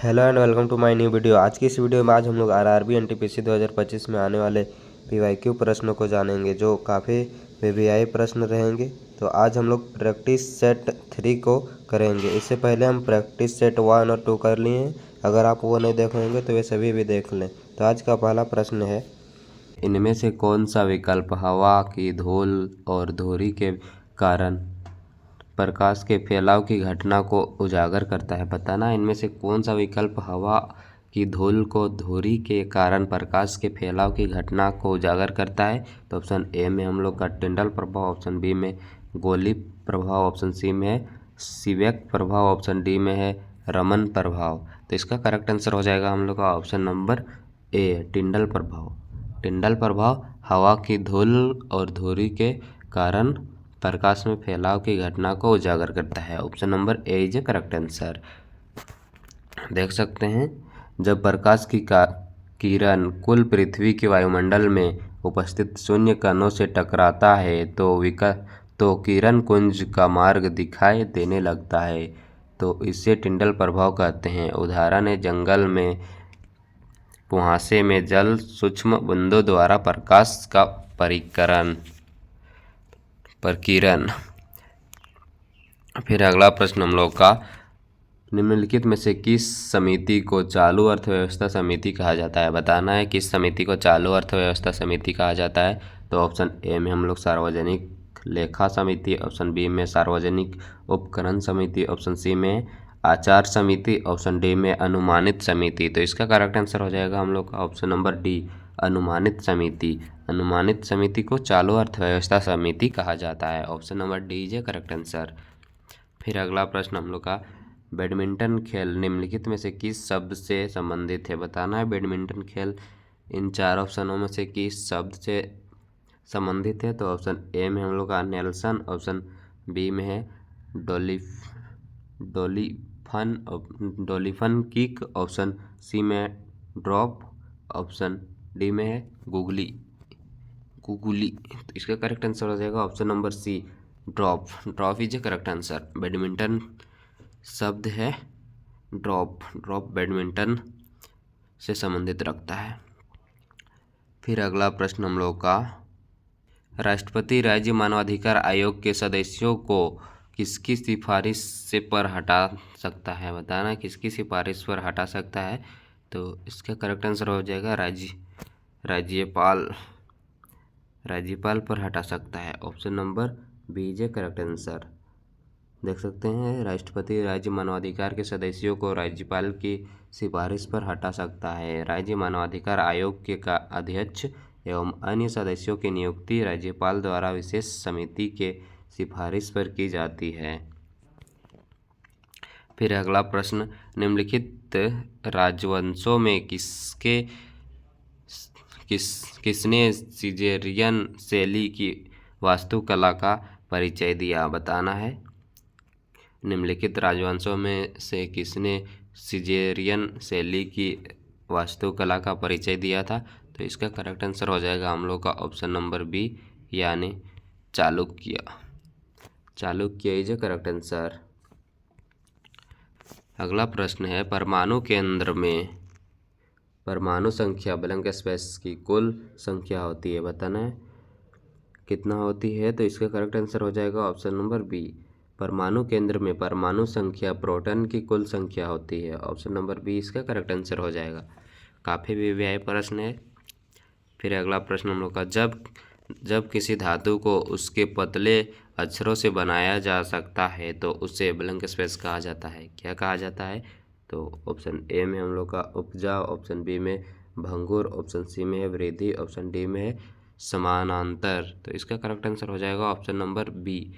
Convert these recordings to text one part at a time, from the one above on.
Hello and welcome to my new video. आज की इस वीडियो में आज हम लोग आरआरबी एनटीपीसी 2025 में आने वाले पीवाईक्यू प्रश्नों को जानेंगे, जो काफ़ी वीवीआई प्रश्न रहेंगे। तो आज हम लोग प्रैक्टिस सेट 3 को करेंगे। इससे पहले हम प्रैक्टिस सेट 1 और 2 कर लिए हैं। अगर आप वो नहीं देखे होंगे तो वे सभी भी देख लें। तो आज का पहला प्रश्न है, इनमें से कौन सा विकल्प हवा की धूल और धुरी के कारण प्रकाश के फैलाव की घटना को उजागर करता है। बताना इनमें से कौन सा विकल्प हवा की धूल को धुरी के कारण प्रकाश के फैलाव की घटना को उजागर करता है। तो ऑप्शन ए में हम लोग का टिंडल प्रभाव, ऑप्शन बी में गोली प्रभाव, ऑप्शन सी में है सीबेक प्रभाव, ऑप्शन डी में है रमन प्रभाव। तो इसका करेक्ट आंसर हो जाएगा हम लोग का ऑप्शन नंबर ए, टिंडल प्रभाव। टिंडल प्रभाव हवा की धूल और धुरी के कारण प्रकाश में फैलाव की घटना को उजागर करता है। Option number A is a correct answer. देख सकते हैं, जब प्रकाश की किरण कुल पृथ्वी के वायुमंडल में उपस्थित शून्य कणों से टकराता है तो किरण कुंज का मार्ग दिखाई देने लगता है। तो इसे टिंडल प्रभाव कहते हैं। उदाहरण है, जंगल में कुहासे में जल सूक्ष्म बूंदों द्वारा प्रकाश का प्रकीर्णन। फिर अगला प्रश्न हम लोग का, निम्नलिखित में से किस समिति को चालू अर्थव्यवस्था समिति कहा जाता है। बताना है किस समिति को चालू अर्थव्यवस्था समिति कहा जाता है। तो ऑप्शन ए में हम लोग सार्वजनिक लेखा समिति, ऑप्शन बी में सार्वजनिक उपकरण समिति, ऑप्शन सी में आचार समिति, ऑप्शन डी में अनुमानित समिति। तो इसका करेक्ट आंसर हो जाएगा हम लोग का ऑप्शन नंबर डी, अनुमानित समिति। अनुमानित समिति को चालू अर्थव्यवस्था समिति कहा जाता है। Option number D is correct answer. फिर अगला प्रश्न हम लोग का, बैडमिंटन खेल निम्नलिखित में से किस शब्द से संबंधित है। बताना है बैडमिंटन खेल इन 4 ऑप्शनों में से किस शब्द से संबंधित है। तो ऑप्शन ए में हम लोग का नेल्सन, ऑप्शन बी में है डोलिफन किक, ऑप्शन सी में ड्रॉप, ऑप्शन डी में है गुगली। तो इसका करेक्ट आंसर हो जाएगा option number C, drop. Drop is a correct answer. Badminton शब्द है ड्रॉप बैडमिंटन से संबंधित रखता है। फिर अगला प्रश्न हम लोग का, राष्ट्रपति राज्य मानवाधिकार आयोग के सदस्यों को किसकी सिफारिश से पर हटा सकता है। बताना किसकी सिफारिश पर हटा सकता है। तो इसका करेक्ट आंसर हो जाएगा राज्यपाल पर हटा सकता है। Option number B is a correct answer. देख सकते हैं, राष्ट्रपति राज्य मानवाधिकार के सदस्यों को राज्यपाल की सिफारिश पर हटा सकता है। राज्य मानवाधिकार आयोग के का अध्यक्ष एवं अन्य सदस्यों की नियुक्ति राज्यपाल द्वारा विशेष समिति के सिफारिश पर की जाती है। फिर अगला प्रश्न, निम्नलिखित राजवंशों में किसने सिजेरियन शैली की वास्तुकला का परिचय दिया। बताना है निम्नलिखित राजवंशों में से किसने सिजेरियन शैली की वास्तुकला का परिचय दिया था। तो इसका करेक्ट आंसर हो जाएगा हम लोग का ऑप्शन नंबर बी, यानी Chalukya is a correct answer. अगला प्रश्न है, परमाणु केंद्र में परमाणु संख्या ब्लैंक स्पेस की कुल संख्या होती है। बताना है कितना होती है। तो इसका करेक्ट आंसर हो जाएगा ऑप्शन नंबर बी, परमाणु केंद्र में परमाणु संख्या प्रोटॉन की कुल संख्या होती है। ऑप्शन नंबर बी इसका करेक्ट आंसर हो जाएगा। काफ़ी वीवीआई प्रश्न है। फिर अगला प्रश्न हम लोग का, जब किसी धातु को उसके पतले अक्षरों से बनाया जा सकता है तो उसे ब्लैंक स्पेस कहा जाता है। क्या कहा जाता है। तो ऑप्शन ए में हम लोग का उपजाऊ, ऑप्शन बी में भंगुर, ऑप्शन सी में है वृद्धि, ऑप्शन डी में है समानांतर। तो इसका करेक्ट आंसर हो जाएगा option number B,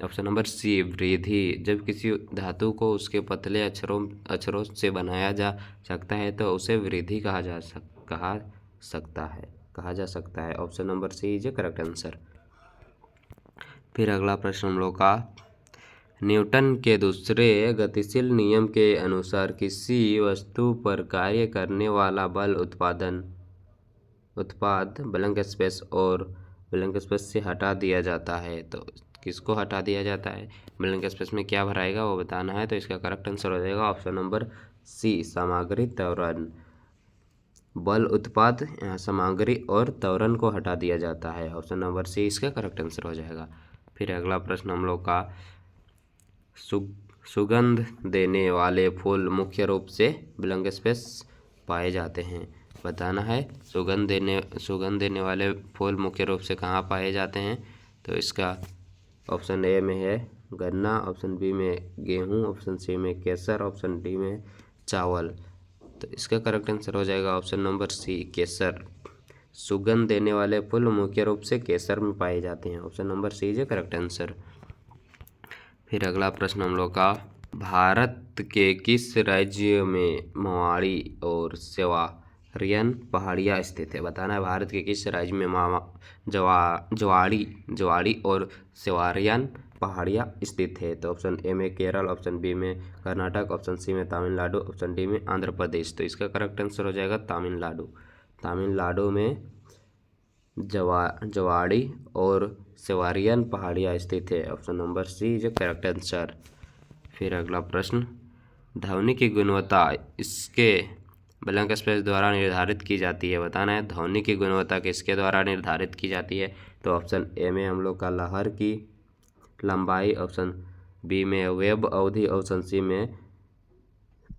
option number C, वृद्धि। जब किसी धातु को उसके पतले अक्षरों से बनाया जा सकता है तो उसे वृद्धि कहा जा सकता है। Option number C is a correct answer. फिर अगला प्रश्न हम लोग का, न्यूटन के दूसरे गतिशील नियम के अनुसार किसी वस्तु पर कार्य करने वाला बल उत्पाद ब्लैंक स्पेस और ब्लैंक स्पेस से हटा दिया जाता है। तो किसको हटा दिया जाता है, ब्लैंक स्पेस में क्या भराएगा वो बताना है। तो इसका करेक्ट आंसर हो जाएगा ऑप्शन नंबर सी सामग्री त्वरण। बल उत्पाद, यहाँ सामग्री और त्वरण को हटा दिया जाता है। ऑप्शन नंबर सी इसका करेक्ट आंसर हो जाएगा। फिर अगला प्रश्न हम लोग का, सुगंध देने वाले फूल मुख्य रूप से ब्लैंक स्पेस पाए जाते हैं। बताना है सुगंध देने वाले फूल मुख्य रूप से कहाँ पाए जाते हैं। तो इसका ऑप्शन ए में है गन्ना, ऑप्शन बी में गेहूँ, ऑप्शन सी में केसर, ऑप्शन डी में चावल। तो इसका करेक्ट आंसर हो जाएगा ऑप्शन नंबर सी केसर। सुगंध देने वाले फूल मुख्य रूप से केसर में पाए जाते हैं। Option number C is correct answer. फिर अगला प्रश्न हम लोग का, भारत के किस राज्य में मेवाड़ी और सेवारियन पहाड़ियाँ स्थित है। बताना है भारत के किस राज्य में जवाड़ी और सेवारियन पहाड़ियाँ स्थित है। तो ऑप्शन ए में केरल, ऑप्शन बी में कर्नाटक, ऑप्शन सी में तमिलनाडु, ऑप्शन डी में आंध्र प्रदेश। तो इसका करेक्ट आंसर हो जाएगा तमिलनाडु। तमिलनाडु में जवाड़ी और सेवारियन पहाड़ियाँ स्थित है। Option number C is correct answer. फिर अगला प्रश्न, ध्वनि की गुणवत्ता इसके ब्लैंक स्पेस द्वारा निर्धारित की जाती है। बताना है ध्वनि की गुणवत्ता किसके द्वारा निर्धारित की जाती है। तो ऑप्शन ए में हम लोग का लहर की लंबाई, ऑप्शन बी में वेव अवधि, ऑप्शन सी में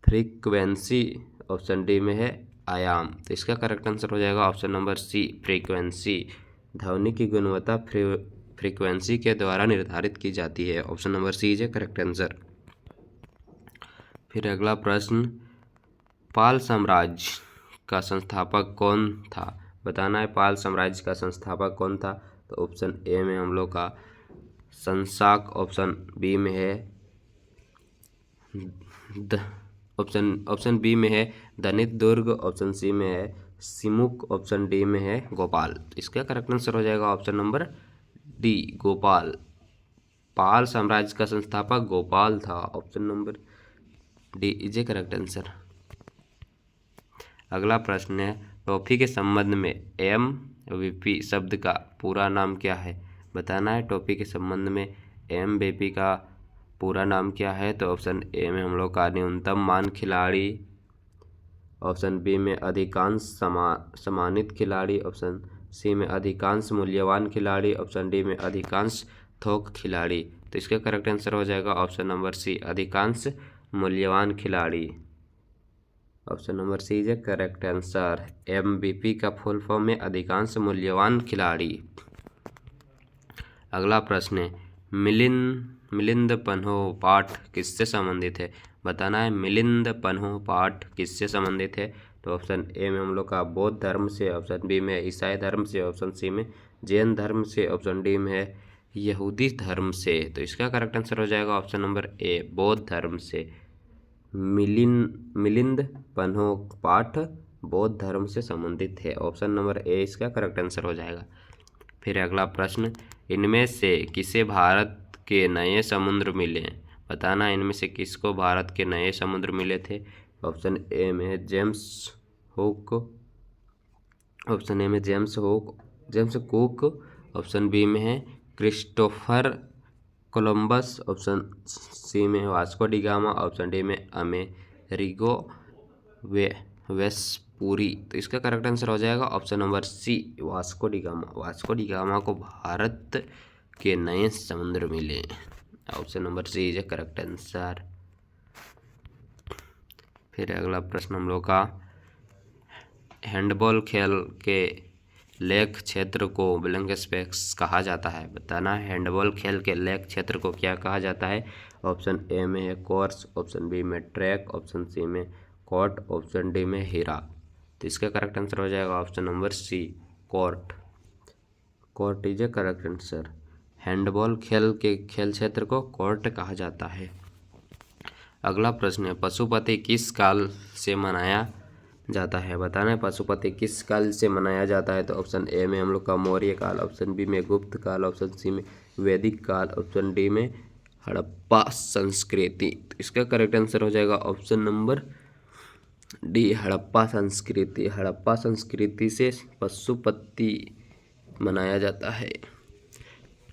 फ्रीक्वेंसी, ऑप्शन डी में है आयाम। तो इसका करेक्ट आंसर हो जाएगा ऑप्शन नंबर सी फ्रीक्वेंसी। ध्वनि की गुणवत्ता फ्रीक्वेंसी के द्वारा निर्धारित की जाती है। Option number C is correct answer. फिर अगला प्रश्न, पाल साम्राज्य का संस्थापक कौन था। बताना है पाल साम्राज्य का संस्थापक कौन था। तो ऑप्शन ए में हम लोग का शंशाक, ऑप्शन बी में है ऑप्शन बी में है दनित दुर्ग, ऑप्शन सी में है सिमुक, ऑप्शन डी में है गोपाल। इसका करेक्ट आंसर हो जाएगा ऑप्शन नंबर डी गोपाल। पाल साम्राज्य का संस्थापक गोपाल था। Option number D is a correct answer. अगला प्रश्न है, टॉफी के संबंध में MVP शब्द का पूरा नाम क्या है। बताना है टॉफी के संबंध में MVP का पूरा नाम क्या है। तो ऑप्शन ए में हम लोग का न्यूनतम मान खिलाड़ी, ऑप्शन बी में अधिकांश सम्मानित खिलाड़ी, ऑप्शन सी में अधिकांश मूल्यवान खिलाड़ी, ऑप्शन डी में अधिकांश थोक खिलाड़ी। तो इसका करेक्ट आंसर हो जाएगा ऑप्शन नंबर सी अधिकांश मूल्यवान खिलाड़ी। Option number C is a correct answer. MVP का फुल फॉर्म में अधिकांश मूल्यवान खिलाड़ी। अगला प्रश्न है, मिलिंद पन्हो पाठ किससे संबंधित है। बताना है मिलिंद पन्हो पाठ किससे संबंधित है। तो ऑप्शन ए में हम लोग का बौद्ध धर्म से, ऑप्शन बी में ईसाई धर्म से, ऑप्शन सी में जैन धर्म से, ऑप्शन डी में है यहूदी धर्म से। तो इसका करेक्ट आंसर हो जाएगा ऑप्शन नंबर ए बौद्ध धर्म से। मिलिंद पन्हो पाठ बौद्ध धर्म से संबंधित है। ऑप्शन नंबर ए इसका करेक्ट आंसर हो जाएगा। फिर अगला प्रश्न, इनमें से किसे भारत के नए समुद्र मिले। बताना इनमें से किसको भारत के नए समुद्र मिले थे। ऑप्शन ए में है जेम्स हुक, ऑप्शन ए में जेम्स कुक, ऑप्शन बी में है क्रिस्टोफर कोलंबस, ऑप्शन सी में है Vasco da Gama, option D में अमेरिगो वेस्पुरी। तो इसका करेक्ट आंसर हो जाएगा option number C Vasco da Gama. Vasco da Gama को भारत के नए समुद्र मिले। Option number C is a correct answer. फिर अगला प्रश्न हम लोग का, हैंडबॉल खेल के लेक क्षेत्र को ब्लैंक स्पेस कहा जाता है। बताना है हैंडबॉल खेल के लेक क्षेत्र को क्या कहा जाता है। ऑप्शन ए में है कोर्स, ऑप्शन बी में ट्रैक, ऑप्शन सी में कोर्ट, ऑप्शन डी में हीरा। तो इसका करेक्ट आंसर हो जाएगा option number C court. Court is a correct answer. Handball खेल के खेल क्षेत्र को कोर्ट कहा जाता है। अगला प्रश्न है, पशुपति किस काल से मनाया जाता है। बताना है पशुपति किस काल से मनाया जाता है। तो ऑप्शन ए में हम लोग का मौर्य काल, ऑप्शन बी में गुप्त काल, ऑप्शन सी में वैदिक काल, ऑप्शन डी में हड़प्पा संस्कृति। तो इसका करेक्ट आंसर हो जाएगा ऑप्शन नंबर डी हड़प्पा संस्कृति। हड़प्पा संस्कृति से पशुपति मनाया जाता है।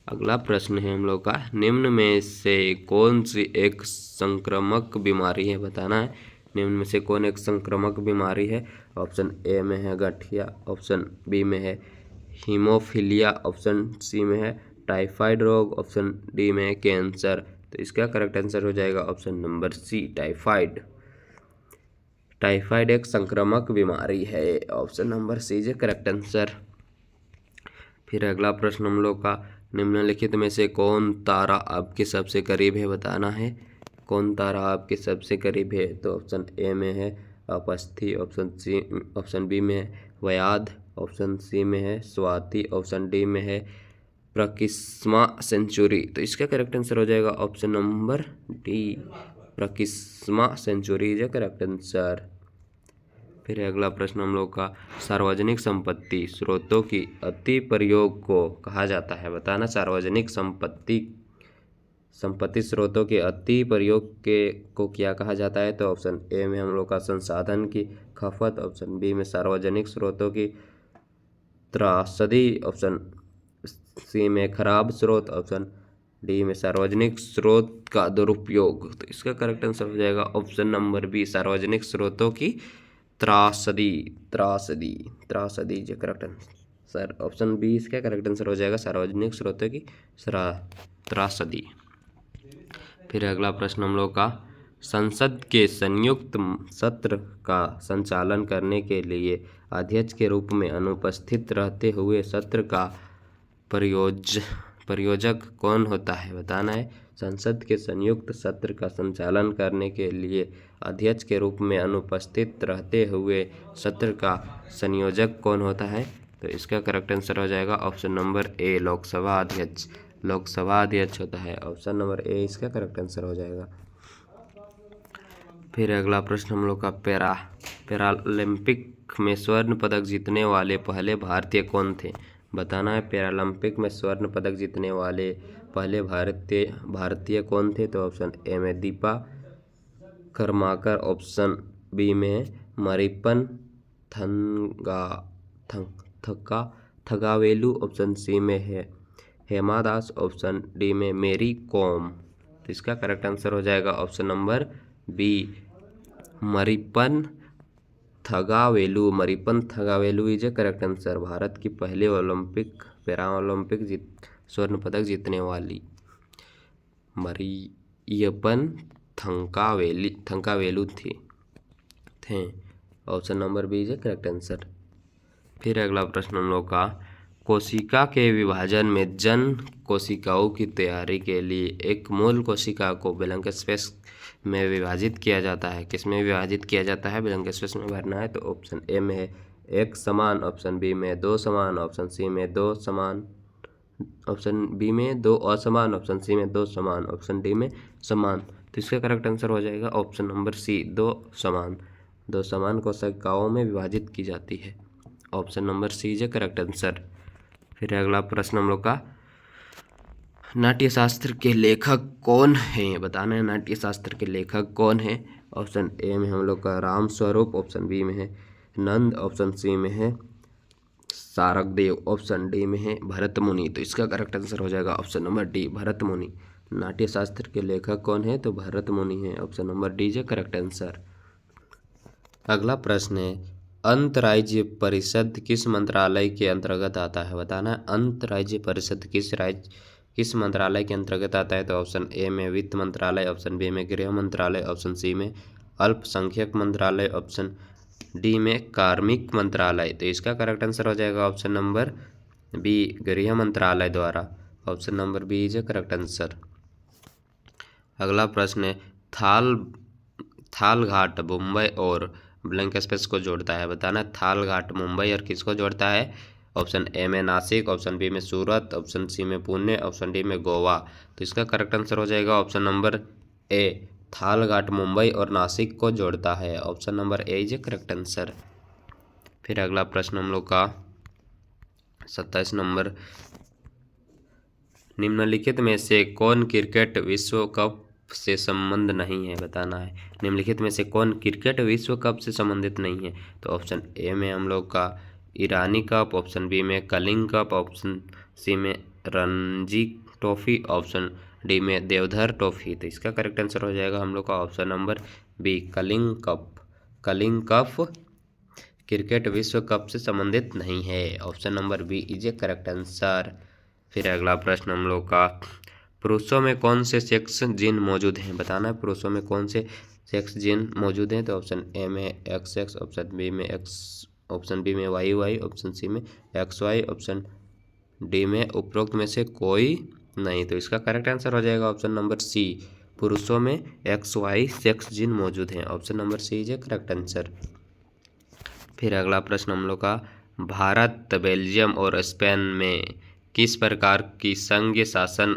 अगला प्रश्न है हम लोग का, निम्न में से कौन सी एक संक्रामक बीमारी है। बताना है निम्न में से कौन एक संक्रामक बीमारी है? ऑप्शन ए में है गठिया, ऑप्शन बी में है हीमोफीलिया, ऑप्शन सी में है टाइफाइड रोग, ऑप्शन डी में है कैंसर। तो इसका करेक्ट आंसर हो जाएगा option number C, typhoid. Typhoid एक संक्रामक बीमारी है, option number C is correct answer. फिर अगला प्रश्न हम लोग का, निम्नलिखित में से कौन तारा आपके सबसे करीब है? बताना है कौन तारा आपके सबसे करीब है। तो ऑप्शन ए में है अपस्थि, ऑप्शन बी में है व्याध, ऑप्शन सी में है स्वाति, ऑप्शन डी में है प्रकिस्मा सेंचुरी। तो इसका करेक्ट आंसर हो जाएगा ऑप्शन नंबर डी, प्रकिस्मा सेंचुरी इज करेक्ट आंसर। फिर अगला प्रश्न हम लोग का, सार्वजनिक संपत्ति स्रोतों की अति प्रयोग को कहा जाता है? बताना सार्वजनिक संपत्ति स्रोतों के अति प्रयोग को क्या कहा जाता है? तो ऑप्शन ए में हम लोग का संसाधन की खपत, ऑप्शन बी में सार्वजनिक स्रोतों की त्रासदी, ऑप्शन सी में खराब स्रोत, ऑप्शन डी में सार्वजनिक स्रोत का दुरुपयोग। तो इसका करेक्ट आंसर हो जाएगा ऑप्शन नंबर बी, सार्वजनिक स्रोतों की त्रासदी जो करेक्ट आंसर, ऑप्शन बी इसका करेक्ट आंसर हो जाएगा, सार्वजनिक स्रोतों की त्रासदी। फिर अगला प्रश्न हम लोग का, संसद के संयुक्त सत्र का संचालन करने के लिए अध्यक्ष के रूप में अनुपस्थित रहते हुए सत्र का प्रयोजक कौन होता है? बताना है संसद के संयुक्त सत्र का संचालन करने के लिए अध्यक्ष के रूप में अनुपस्थित रहते हुए सत्र का संयोजक कौन होता है? तो इसका करेक्ट आंसर हो जाएगा ऑप्शन नंबर ए, लोकसभा अध्यक्ष। लोकसभा अध्यक्ष होता है, ऑप्शन नंबर ए इसका करेक्ट आंसर हो जाएगा। फिर अगला प्रश्न हम लोग का, पैरालंपिक में स्वर्ण पदक जीतने वाले पहले भारतीय कौन थे? बताना है पैरालंपिक में स्वर्ण पदक जीतने वाले पहले भारतीय कौन थे? तो ऑप्शन ए में दीपा कर्माकर, ऑप्शन बी में मरियप्पन थंगावेलु, ऑप्शन सी में है हेमा दास, ऑप्शन डी में मेरी कॉम। तो इसका करेक्ट आंसर हो जाएगा option number B, Mariyappan Thangavelu is a correct answer. Bharat की पहले पैरा ओलंपिक स्वर्ण पदक जीतने वाली मरियप्पन थंगावेलु थे। Option number B is a correct answer. फिर अगला प्रश्न हम लोग का, कोशिका के विभाजन में जन कोशिकाओं की तैयारी के लिए एक मूल कोशिका को ब्लैंक स्पेस में विभाजित किया जाता है। किसमें विभाजित किया जाता है? ब्लैंक स्पेस में भरना है। तो ऑप्शन ए में है एक समान, ऑप्शन बी में दो समान, ऑप्शन सी में दो समान, ऑप्शन बी में दो असमान, ऑप्शन सी में दो समान, ऑप्शन डी में समान। तो इसका करेक्ट आंसर हो जाएगा ऑप्शन नंबर सी, दो समान कोशिकाओं में विभाजित की जाती है, option number C is correct answer. फिर अगला प्रश्न हम लोग का, नाट्यशास्त्र के लेखक कौन हैं? बताना है नाट्यशास्त्र के लेखक कौन हैं। ऑप्शन ए में हम लोग का राम स्वरूप, ऑप्शन बी में है नंद, ऑप्शन सी में है शारंगदेव, ऑप्शन डी में है भरत मुनि। तो इसका करेक्ट आंसर हो जाएगा ऑप्शन नंबर डी, भरत मुनि। नाट्यशास्त्र के लेखक कौन है? तो भरत मुनि है, option number D is correct answer. अगला प्रश्न है, अंतर्राज्यीय परिषद किस मंत्रालय के अंतर्गत आता है? बताना है अंतर्राज्यीय परिषद किस मंत्रालय के अंतर्गत आता है। तो ऑप्शन ए में वित्त मंत्रालय, ऑप्शन बी में गृह मंत्रालय, ऑप्शन सी में अल्पसंख्यक मंत्रालय, ऑप्शन डी में कार्मिक मंत्रालय। तो इसका करेक्ट आंसर हो जाएगा ऑप्शन नंबर बी, गृह मंत्रालय द्वारा, option number B is correct answer. अगला प्रश्न है, थाल घाट मुंबई और ब्लैंक स्पेस को जोड़ता है। बताना थाल घाट मुंबई और किसको जोड़ता है। ऑप्शन ए में नासिक, ऑप्शन बी में सूरत, ऑप्शन सी में पुणे, ऑप्शन डी में गोवा। तो इसका करेक्ट आंसर हो जाएगा ऑप्शन नंबर ए, थाल घाट मुंबई और नासिक को जोड़ता है, option number A is correct answer. फिर अगला प्रश्न हम लोग का 27 नंबर, निम्नलिखित में से कौन क्रिकेट विश्व कप से संबंध नहीं है। बताना है निम्नलिखित में से कौन क्रिकेट विश्व कप से संबंधित नहीं है। तो ऑप्शन ए में हम लोग का ईरानी कप, ऑप्शन बी में कलिंग कप, ऑप्शन सी में रणजी ट्रॉफी, ऑप्शन डी में देवधर ट्रॉफी। तो इसका करेक्ट आंसर हो जाएगा हम लोग का option number B Kalinga cup. Kalinga cup cricket विश्व कप से संबंधित नहीं है। Option number B is a correct answer. फिर अगला प्रश्न हम लोग का, पुरुषों में कौन से सेक्स जीन मौजूद हैं? बताना है पुरुषों में कौन से सेक्स जीन मौजूद हैं। तो ऑप्शन ए में XX, ऑप्शन बी में X, ऑप्शन बी में YY, ऑप्शन सी में XY, ऑप्शन डी में उपरोक्त में से कोई नहीं। तो इसका करेक्ट आंसर हो जाएगा ऑप्शन नंबर सी, पुरुषों में XY सेक्स जीन मौजूद हैं। Option number C is a correct answer. फिर अगला प्रश्न हम लोग का, भारत, बेल्जियम और स्पेन में किस प्रकार की संघीय शासन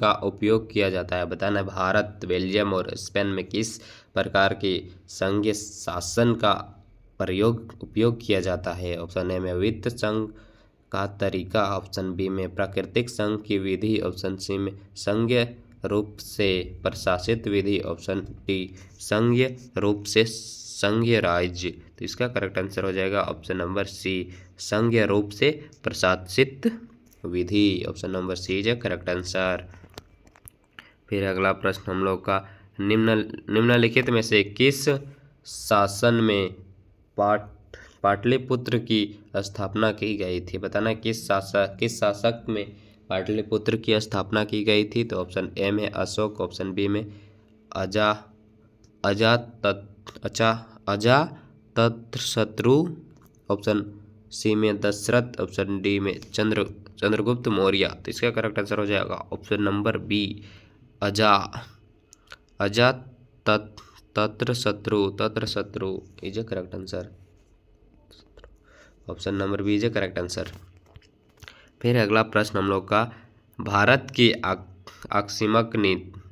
का उपयोग किया जाता है? बताना है भारत, बेल्जियम और स्पेन में किस प्रकार की संघीय शासन का उपयोग किया जाता है। ऑप्शन ए में वित्त संघ का तरीका, ऑप्शन बी में प्राकृतिक संघ की विधि, ऑप्शन सी में संघीय रूप से प्रशासित विधि, ऑप्शन डी संघीय रूप से संघीय राज्य। तो इसका करेक्ट आंसर हो जाएगा ऑप्शन नंबर सी, संघीय रूप से प्रशासित विधि। Option number C is correct answer. फिर अगला प्रश्न हम लोग का, निम्नलिखित में से किस शासन में पाटलिपुत्र की स्थापना की गई थी? बताना किस शासक में पाटलिपुत्र की स्थापना की गई थी। तो ऑप्शन ए में अशोक, ऑप्शन बी में अजातशत्रु, ऑप्शन सी में दशरथ, ऑप्शन डी में चंद्रगुप्त मौर्य। तो इसका करेक्ट आंसर हो जाएगा option number B, Ajatashatru is a correct answer. Option number B is a correct answer. फिर अगला प्रश्न हम लोग का, भारत की आकस्मिक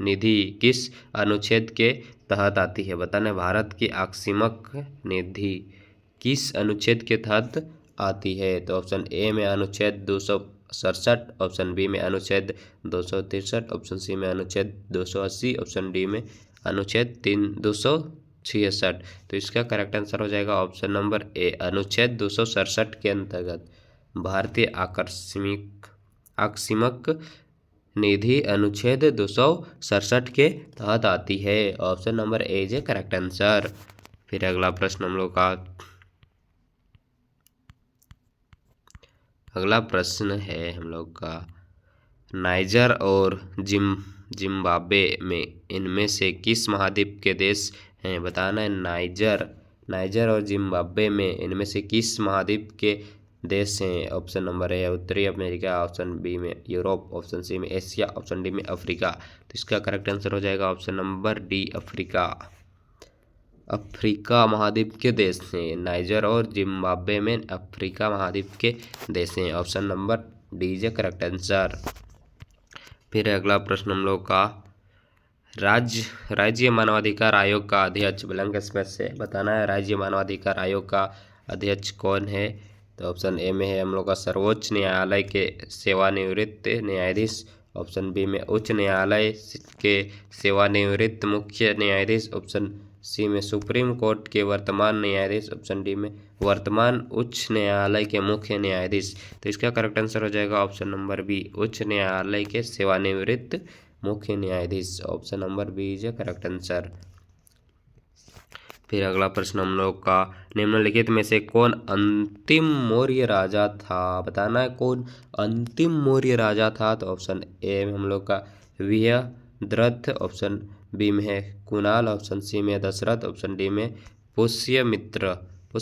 निधि किस अनुच्छेद के तहत आती है? बताना है भारत की आकस्मिक निधि किस अनुच्छेद के तहत आती है। तो ऑप्शन ए में अनुच्छेद 267, ऑप्शन बी में अनुच्छेद 263, ऑप्शन सी में अनुच्छेद 280, ऑप्शन डी में अनुच्छेद 266। तो इसका करेक्ट आंसर हो जाएगा ऑप्शन नंबर ए, अनुच्छेद 267 के अंतर्गत भारतीय आकस्मिक निधि अनुच्छेद 267 के तहत आती है। Option number A is correct answer. फिर अगला प्रश्न हम लोग का, अगला प्रश्न है हम लोग का, नाइजर और जिम्बाब्वे में इनमें से किस महाद्वीप के देश हैं? बताना है नाइजर और जिम्बाब्वे में इनमें से किस महाद्वीप के देश हैं। ऑप्शन नंबर ए उत्तरी अमेरिका, ऑप्शन बी में यूरोप, ऑप्शन सी में एशिया, ऑप्शन डी में अफ्रीका। तो इसका करेक्ट आंसर हो जाएगा option number D Africa. Africa महाद्वीप के देश हैं नाइजर और जिम्बाब्वे में, अफ्रीका महाद्वीप के देश हैं। Option number D is correct answer. फिर अगला प्रश्न हम लोग का, राज्य मानवाधिकार आयोग का अध्यक्ष ब्लैंक स्पेस से बताना है राज्य मानवाधिकार आयोग का अध्यक्ष कौन है। तो ऑप्शन ए में है हम लोग का सर्वोच्च न्यायालय के सेवानिवृत्त न्यायाधीश, ऑप्शन बी में उच्च न्यायालय के सेवानिवृत्त मुख्य न्यायाधीश, ऑप्शन सी में सुप्रीम कोर्ट के वर्तमान न्यायाधीश, ऑप्शन डी में वर्तमान उच्च न्यायालय के मुख्य न्यायाधीश। तो इसका करेक्ट आंसर हो जाएगा ऑप्शन नंबर बी, उच्च न्यायालय के सेवानिवृत्त मुख्य न्यायाधीश। Option number B is correct answer. फिर अगला प्रश्न हम लोग का, निम्नलिखित में से कौन अंतिम मौर्य राजा था? बताना है कौन अंतिम मौर्य राजा था। तो ऑप्शन ए में हम लोग का विजयद्रथ, ऑप्शन बी में है कुणाल, ऑप्शन सी में दशरथ, ऑप्शन डी में पुष्यमित्र। तो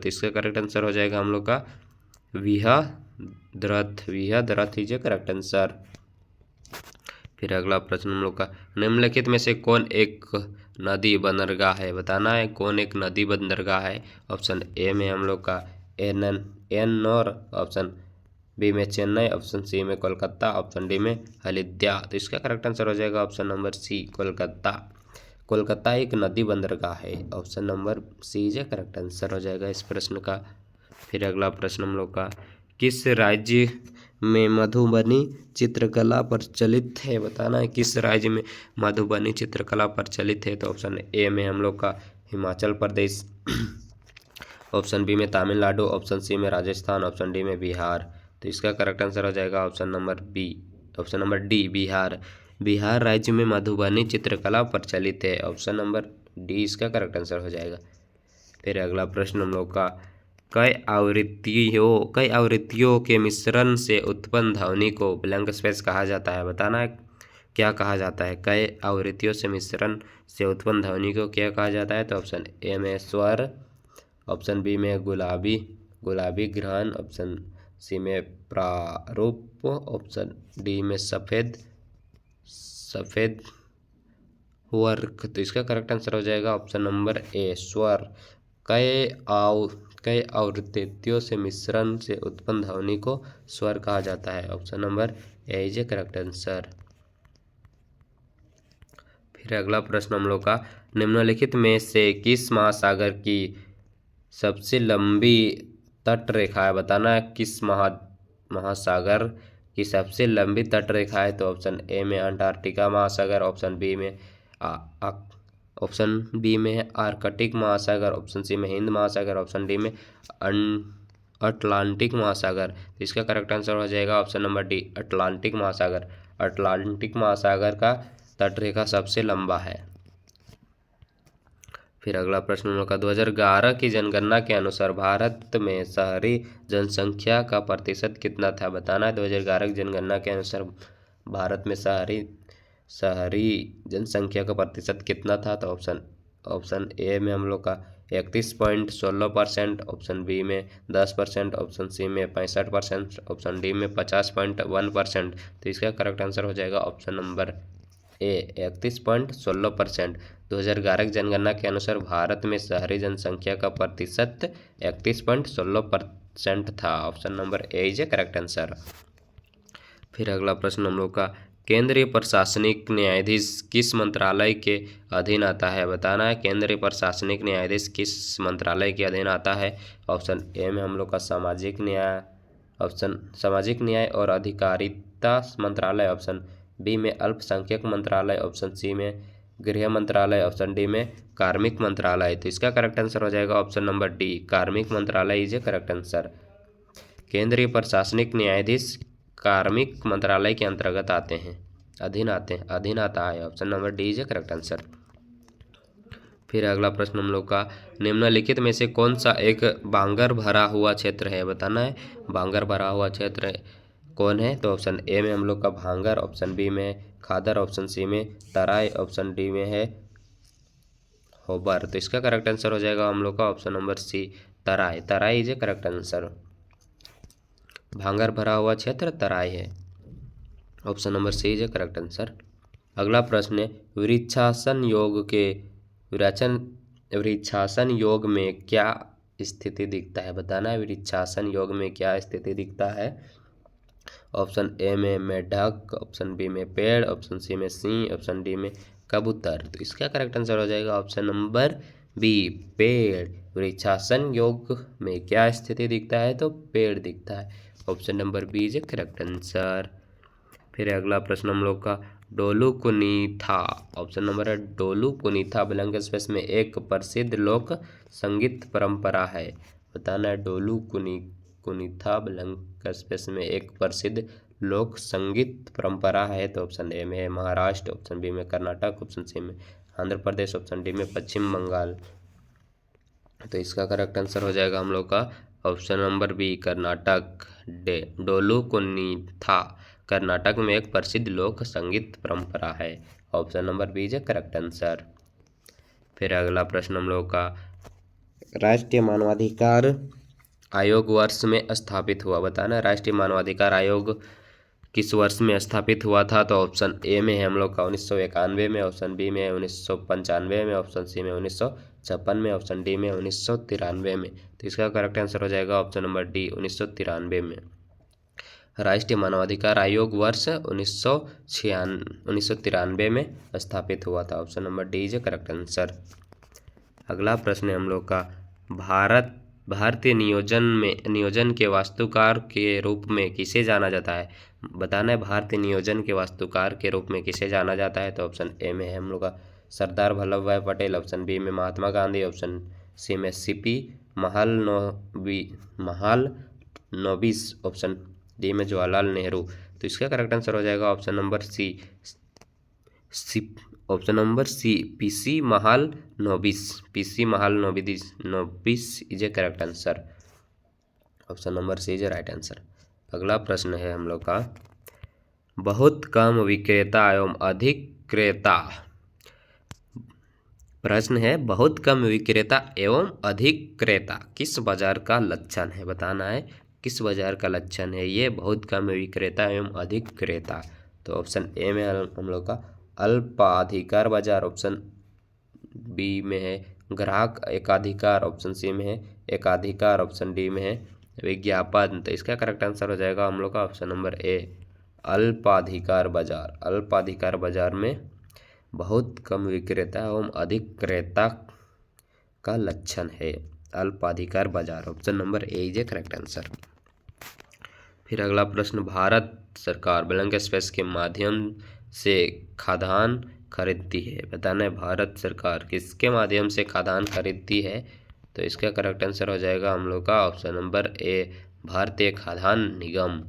इसका करेक्ट आंसर हो जाएगा हम लोग का विजयद्रथ इज करेक्ट आंसर। फिर अगला प्रश्न हम लोग का, निम्नलिखित में से कौन एक नदी बंदरगाह है? बताना है कौन एक नदी बंदरगाह है। ऑप्शन ए में हम लोग का एन्नौर, ऑप्शन बी में चेन्नई, ऑप्शन सी में कोलकाता, ऑप्शन डी में हल्दिया। तो इसका करेक्ट आंसर हो जाएगा ऑप्शन नंबर सी कोलकाता एक नदी बंदरगाह है। Option number C is correct answer हो जाएगा इस प्रश्न का। फिर अगला प्रश्न हम लोग का, किस राज्य में मधुबनी चित्रकला प्रचलित है? बताना है किस राज्य में मधुबनी चित्रकला प्रचलित है। तो ऑप्शन ए में हम लोग का हिमाचल प्रदेश, ऑप्शन बी में तमिलनाडु, ऑप्शन सी में राजस्थान, ऑप्शन डी में बिहार। तो इसका करेक्ट आंसर हो जाएगा option number D Bihar. Bihar राज्य में मधुबनी चित्रकला प्रचलित है। ऑप्शन नंबर डी इसका करेक्ट आंसर हो जाएगा। फिर अगला प्रश्न हम लोग का, कई आवृत्तियों के मिश्रण से उत्पन्न ध्वनि को ब्लैंक स्पेस कहा जाता है। बताना है क्या कहा जाता है। कई आवृत्तियों से मिश्रण से उत्पन्न ध्वनि को क्या कहा जाता है। तो ऑप्शन ए में स्वर, ऑप्शन बी में गुलाबी ग्रहण, ऑप्शन सी में प्रारूप, ऑप्शन डी में सफेद वर्क। तो इसका करेक्ट आंसर हो जाएगा ऑप्शन नंबर ए स्वर। कई आवृत्तियों से मिश्रण से उत्पन्न ध्वनि को स्वर कहा जाता है। Option number A is a correct answer. फिर अगला प्रश्न हम लोग का, निम्नलिखित में से किस महासागर की सबसे लंबी तट रेखा है। बताना है किस महासागर की सबसे लंबी तट रेखा है। तो ऑप्शन ए में अंटार्कटिका महासागर, ऑप्शन बी में है आर्कटिक महासागर, ऑप्शन सी में हिंद महासागर, ऑप्शन डी में अटलांटिक महासागर। तो इसका करेक्ट आंसर हो जाएगा ऑप्शन नंबर डी अटलांटिक महासागर। अटलांटिक महासागर का तटरेखा सबसे लंबा है। फिर अगला प्रश्न हम लोग का, 2011 की जनगणना के अनुसार भारत में शहरी जनसंख्या का प्रतिशत कितना था। बताना है 2011 की जनगणना के अनुसार भारत में शहरी जनसंख्या का प्रतिशत कितना था। तो ऑप्शन ए में हम लोग का 31.16%, ऑप्शन बी में 10%, ऑप्शन सी में 65%, ऑप्शन डी में 50.1%। तो इसका करेक्ट आंसर हो जाएगा ऑप्शन नंबर ए 31.16%। 2011 की जनगणना के अनुसार भारत में शहरी जनसंख्या का प्रतिशत 31.16% था। Option number A is a correct answer. फिर अगला प्रश्न हम लोग का, केंद्रीय प्रशासनिक न्यायाधीश किस मंत्रालय के अधीन आता है। बताना है केंद्रीय प्रशासनिक न्यायाधीश किस मंत्रालय के अधीन आता है। ऑप्शन ए में हम लोग का सामाजिक न्याय और अधिकारिता मंत्रालय, ऑप्शन बी में अल्पसंख्यक मंत्रालय, ऑप्शन सी में गृह मंत्रालय, ऑप्शन डी में कार्मिक मंत्रालय। तो इसका करेक्ट आंसर हो जाएगा ऑप्शन नंबर डी कार्मिक मंत्रालय इज ए करेक्ट आंसर। केंद्रीय प्रशासनिक न्यायाधीश कार्मिक मंत्रालय के अंतर्गत अधीन आता है। Option number D is a correct answer. फिर अगला प्रश्न हम लोग का, निम्नलिखित में से कौन सा एक बांगर भरा हुआ क्षेत्र है। बताना है बांगर भरा हुआ क्षेत्र कौन है। तो ऑप्शन ए में हम लोग का भांगर, ऑप्शन बी में खादर, ऑप्शन सी में तराई, ऑप्शन डी में है होबर। तो इसका करेक्ट आंसर हो जाएगा हम लोग का option number C Terai is a correct answer. भांगर भरा हुआ क्षेत्र तराई है। Option number C is a correct answer. अगला प्रश्न है, वृक्षासन योग में क्या स्थिति दिखता है। बताना है वृक्षासन योग में क्या स्थिति दिखता है। ऑप्शन ए में मेढक, ऑप्शन बी में पेड़, ऑप्शन सी में सिंह, ऑप्शन डी में कबूतर। तो इसका करेक्ट आंसर हो जाएगा ऑप्शन नंबर बी पेड़। वृक्षासन योग में क्या स्थिति दिखता है। तो पेड़ दिखता है। Option number B is correct answer. फिर अगला प्रश्न हम लोग का, डोलू कुनीथा, ऑप्शन नंबर है डोलू कुनीथा ब्लैंक स्पेस में एक प्रसिद्ध लोक संगीत परंपरा है। बताना है डोलू कुनीथा ब्लैंक स्पेस में एक प्रसिद्ध लोक संगीत परंपरा है। तो ऑप्शन ए में है महाराष्ट्र, ऑप्शन बी में कर्नाटक, ऑप्शन सी में आंध्र प्रदेश, ऑप्शन डी में पश्चिम बंगाल। तो इसका करेक्ट आंसर हो जाएगा हम लोग का option number B Karnataka. Dollu Kunitha Karnataka में एक प्रसिद्ध लोक संगीत परंपरा है। Option number B is correct answer. फिर अगला प्रश्न हम लोग का, राष्ट्रीय मानवाधिकार आयोग वर्ष में स्थापित हुआ। बताना राष्ट्रीय मानवाधिकार आयोग किस वर्ष में स्थापित हुआ था। तो ऑप्शन ए में है हम लोग का 1991 में, ऑप्शन बी में 1995 में, ऑप्शन सी में 1956 में, ऑप्शन डी में 1993 में। तो इसका करेक्ट आंसर हो जाएगा ऑप्शन नंबर डी 1993 में। राष्ट्रीय मानवाधिकार आयोग वर्ष 1993 में स्थापित हुआ था। Option number D is correct answer. अगला प्रश्न है हम लोग का, भारतीय नियोजन के वास्तुकार के रूप में किसे जाना जाता है। बताना है भारतीय नियोजन के वास्तुकार के रूप में किसे जाना जाता है। तो ऑप्शन ए में है हम लोग का सरदार वल्लभ भाई पटेल, ऑप्शन बी में महात्मा गांधी, ऑप्शन सी में सीपी महालनोबिस, ऑप्शन डी में जवाहरलाल नेहरू। तो इसका करेक्ट आंसर हो जाएगा option number C option number C पीसी महाल नोबिस, पीसी महाल नोबिस is a correct answer. Option number C is a right answer. अगला प्रश्न है हम लोग का, बहुत कम विक्रेता एवं अधिक क्रेता। प्रश्न है, बहुत कम विक्रेता एवं अधिक क्रेता किस बाजार का लक्षण है, बताना है किस बाजार का लक्षण है ये बहुत कम विक्रेता एवं अधिक क्रेता। तो ऑप्शन ए में हम लोग का अल्पाधिकार बाजार, ऑप्शन बी में है ग्राहक एकाधिकार, ऑप्शन सी में है एकाधिकार, ऑप्शन डी में है विज्ञापन। तो इसका करेक्ट आंसर हो जाएगा हम लोग का ऑप्शन नंबर ए अल्पाधिकार बाजार। अल्पाधिकार बाजार में बहुत कम विक्रेता एवं अधिक क्रेता का लक्षण है अल्पाधिकार बाजार। Option number A is a correct answer. फिर अगला प्रश्न, भारत सरकार ब्लैंक स्पेस के माध्यम से खाद्यान्न खरीदती है, बताना है भारत सरकार किसके माध्यम से खाद्यान्न खरीदती है। तो इसका करेक्ट आंसर हो जाएगा हम लोग का ऑप्शन नंबर ए भारतीय खाद्यान्न निगम।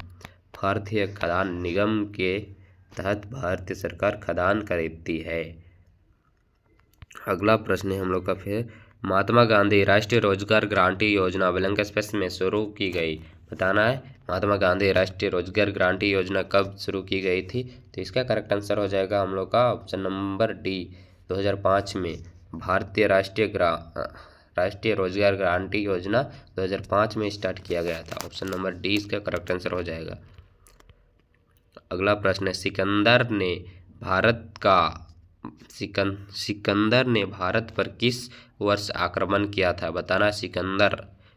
भारतीय खाद्यान्न निगम के तहत भारतीय सरकार खाद्यान्न खरीदती है। अगला प्रश्न है हम लोग का, फिर महात्मा गांधी राष्ट्रीय रोजगार गारंटी योजना ब्लैंक स्पेस में शुरू की गई, बताना है महात्मा गांधी राष्ट्रीय रोजगार गारंटी योजना कब शुरू की गई थी। तो इसका करेक्ट आंसर हो जाएगा हम लोग का ऑप्शन नंबर डी 2005 में। भारतीय राष्ट्रीय रोजगार गारंटी योजना 2005 में स्टार्ट किया गया था। ऑप्शन नंबर डी इसका करेक्ट आंसर हो जाएगा। अगला प्रश्न है, सिकंदर ने भारत पर किस वर्ष आक्रमण किया था, बताना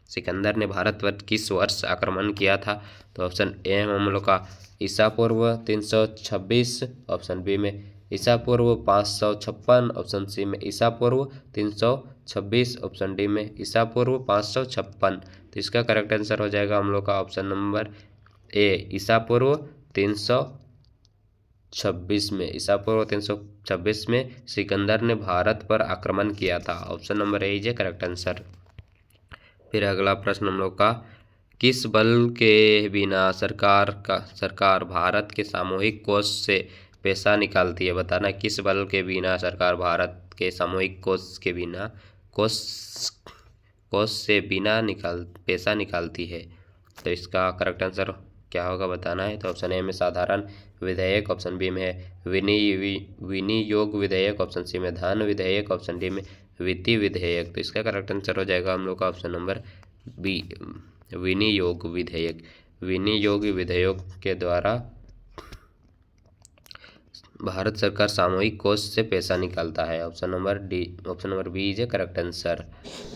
सिकंदर ने भारत पर किस वर्ष आक्रमण किया था। तो ऑप्शन ए में हम लोग का ईसा पूर्व 326, ऑप्शन बी में ईसा पूर्व 556, ऑप्शन सी में ईसा पूर्व 326, ऑप्शन डी में ईसा पूर्व 556। तो इसका करेक्ट आंसर हो जाएगा हम लोग का ऑप्शन नंबर ए ईसा पूर्व 326 में। ईसा पूर्व 326 में सिकंदर ने भारत पर आक्रमण किया था। Option number A is correct answer. फिर अगला प्रश्न हम लोग का, किस बल के बिना सरकार भारत के सामूहिक कोष से पैसा निकालती है, बताना किस बल के बिना सरकार भारत के सामूहिक कोष से बिना पैसा निकालती है। तो इसका करेक्ट आंसर क्या होगा बताना है। तो ऑप्शन ए में साधारण विधेयक, ऑप्शन बी में है विनियोग विधेयक, ऑप्शन सी में धन विधेयक, ऑप्शन डी में वित्तीय विधेयक। तो इसका करेक्ट आंसर हो जाएगा हम लोग का ऑप्शन नंबर बी विनियोग विधेयक। विनियोग विधेयक के द्वारा भारत सरकार सामूहिक कोष से पैसा निकालता है। Option number B is a correct answer.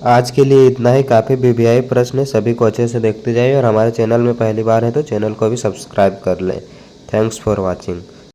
आज के लिए इतना ही, काफ़ी वीवीआई प्रश्न है, सभी को अच्छे से देखते जाइए और हमारे चैनल में पहली बार है तो चैनल को भी सब्सक्राइब कर लें। Thanks for watching.